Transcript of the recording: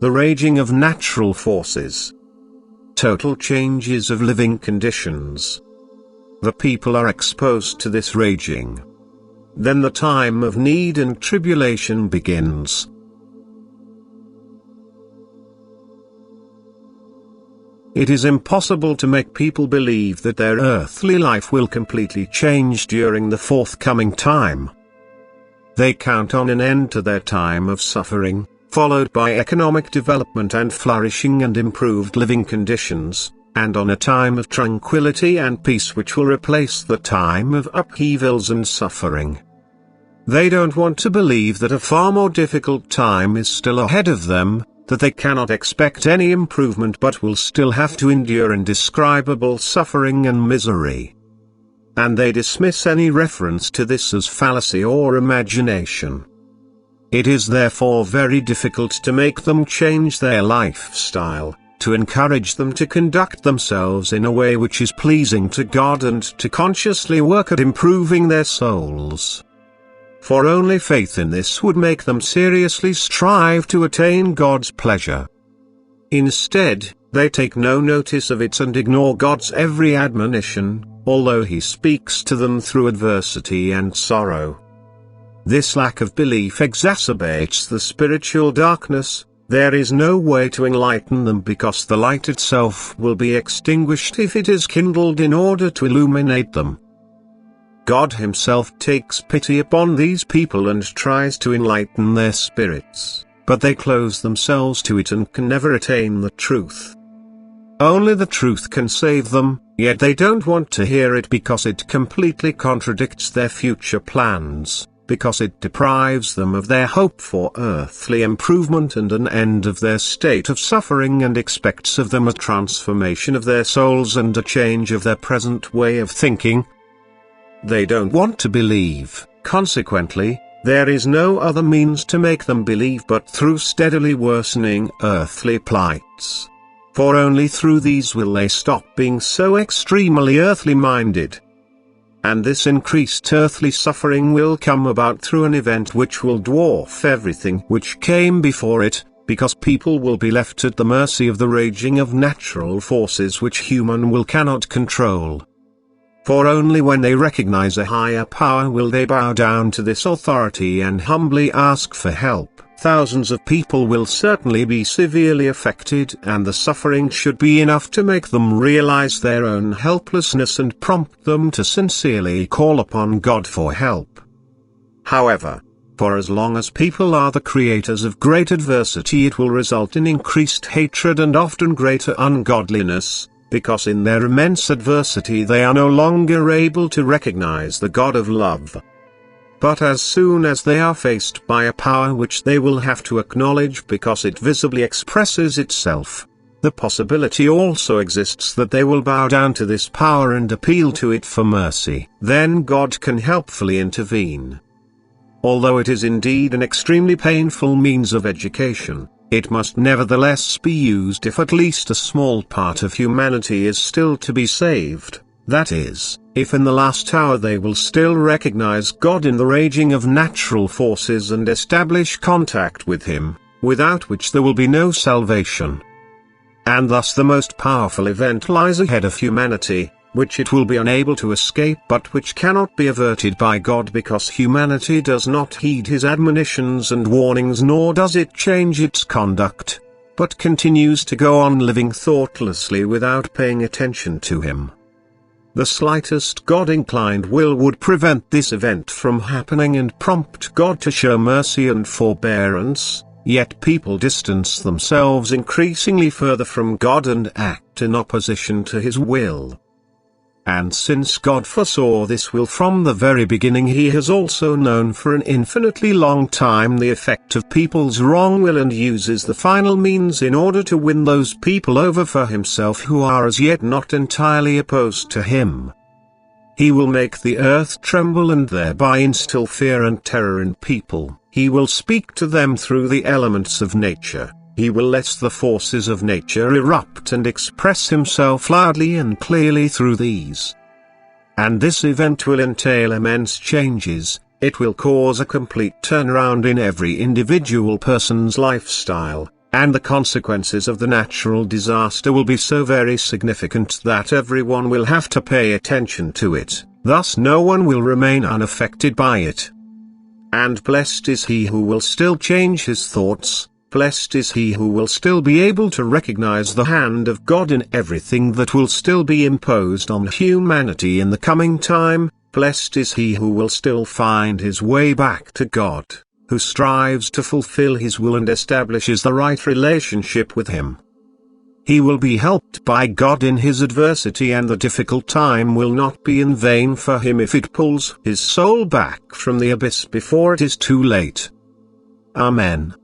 the raging of natural forces. Total changes of living conditions. The people are exposed to this raging. Then the time of need and tribulation begins. It is impossible to make people believe that their earthly life will completely change during the forthcoming time. They count on an end to their time of suffering, followed by economic development and flourishing and improved living conditions, and on a time of tranquility and peace which will replace the time of upheavals and suffering. They don't want to believe that a far more difficult time is still ahead of them, that they cannot expect any improvement but will still have to endure indescribable suffering and misery. And they dismiss any reference to this as fallacy or imagination. It is therefore very difficult to make them change their lifestyle, to encourage them to conduct themselves in a way which is pleasing to God and to consciously work at improving their souls. For only faith in this would make them seriously strive to attain God's pleasure. Instead, they take no notice of it and ignore God's every admonition, although He speaks to them through adversity and sorrow. This lack of belief exacerbates the spiritual darkness. There is no way to enlighten them because the light itself will be extinguished if it is kindled in order to illuminate them. God Himself takes pity upon these people and tries to enlighten their spirits, but they close themselves to it and can never attain the truth. Only the truth can save them, yet they don't want to hear it because it completely contradicts their future plans, because it deprives them of their hope for earthly improvement and an end of their state of suffering and expects of them a transformation of their souls and a change of their present way of thinking. They don't want to believe, consequently, there is no other means to make them believe but through steadily worsening earthly plights. For only through these will they stop being so extremely earthly minded. And this increased earthly suffering will come about through an event which will dwarf everything which came before it, because people will be left at the mercy of the raging of natural forces which human will cannot control. For only when they recognize a higher power will they bow down to this authority and humbly ask for help. Thousands of people will certainly be severely affected, and the suffering should be enough to make them realize their own helplessness and prompt them to sincerely call upon God for help. However, for as long as people are the creators of great adversity, it will result in increased hatred and often greater ungodliness, because in their immense adversity they are no longer able to recognize the God of love. But as soon as they are faced by a power which they will have to acknowledge because it visibly expresses itself, the possibility also exists that they will bow down to this power and appeal to it for mercy. Then God can helpfully intervene. Although it is indeed an extremely painful means of education, it must nevertheless be used if at least a small part of humanity is still to be saved, that is, if in the last hour they will still recognize God in the raging of natural forces and establish contact with Him, without which there will be no salvation. And thus the most powerful event lies ahead of humanity, which it will be unable to escape but which cannot be averted by God because humanity does not heed His admonitions and warnings, nor does it change its conduct, but continues to go on living thoughtlessly without paying attention to Him. The slightest God-inclined will would prevent this event from happening and prompt God to show mercy and forbearance, yet people distance themselves increasingly further from God and act in opposition to His will. And since God foresaw this will from the very beginning, He has also known for an infinitely long time the effect of people's wrong will and uses the final means in order to win those people over for Himself who are as yet not entirely opposed to Him. He will make the earth tremble and thereby instill fear and terror in people. He will speak to them through the elements of nature. He will let the forces of nature erupt and express Himself loudly and clearly through these. And this event will entail immense changes. It will cause a complete turnaround in every individual person's lifestyle, And the consequences of the natural disaster will be so very significant that everyone will have to pay attention to it, thus no one will remain unaffected by it. And blessed is he who will still change his thoughts, blessed is he who will still be able to recognize the hand of God in everything that will still be imposed on humanity in the coming time, blessed is he who will still find his way back to God, who strives to fulfill his will and establishes the right relationship with him. He will be helped by God in his adversity, and the difficult time will not be in vain for him if it pulls his soul back from the abyss before it is too late. Amen.